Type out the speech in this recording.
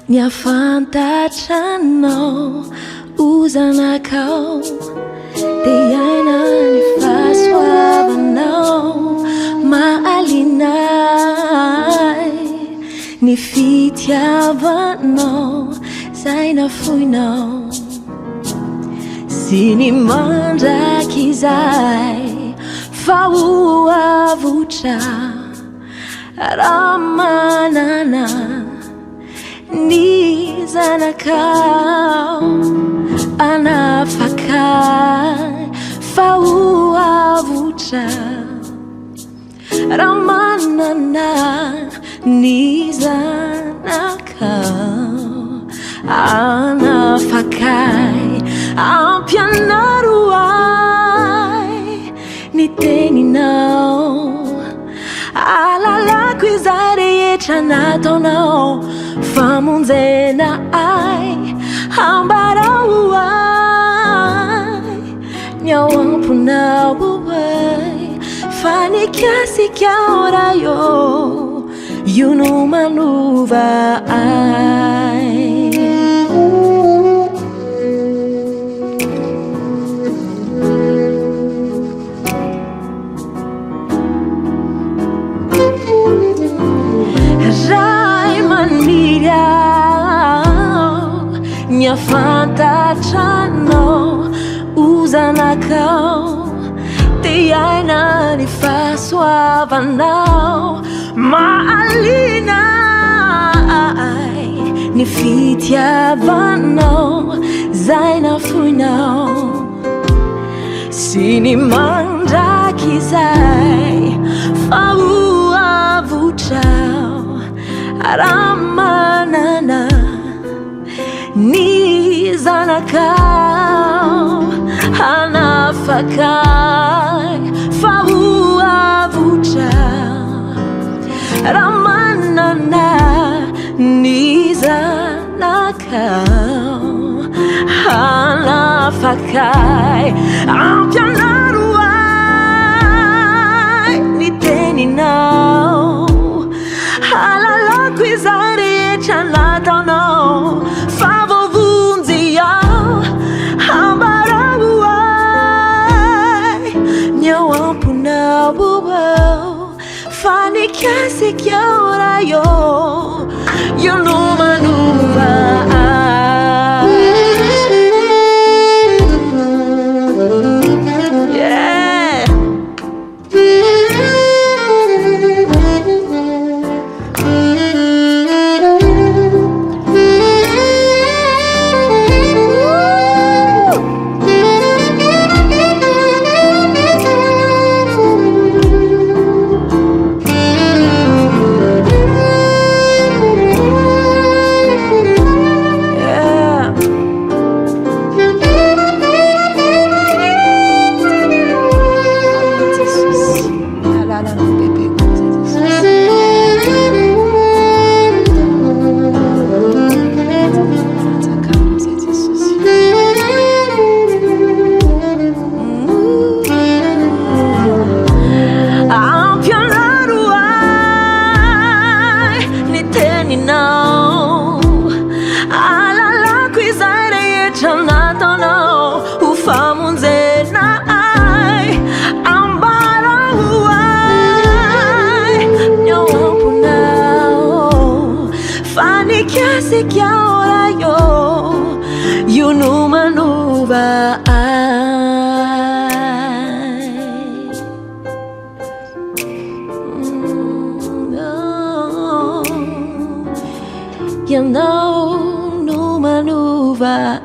Nya fantatranao ozanakao dia iaina ny fahasoavanao mahalinay ny fitiavanao zay nafoinao sy ny mandraky izay fa hoavotra raha manana ny zanakao anafakay fa hoavotra raha manana ny zanakao anafakay ampianaroay ny teninao alalako izay rehetra nataonao famonjena ay ambarao ay ny ao amponao ay fa nikasika ora io no manova ay Nya fantatranao ozanakao dia iaina ny fahasoavanao mahalinay ny fitiavanao zay nafoinao sy ny mandraky izay fa hoavotrao raha manana ny zanakao anafakay fa hoavotra raha manana ny zanakao anafakay ampianaroay ny teninao alalako izay rehetra nataonao fa vovonjy ao ambarao ay ny ao amponao ao fa nikasika ora io no manova alalako izay rehetra nataonao ho famonjena ay ambarao ay ny ao amponao fa nikasika ora io no manova ianao no manova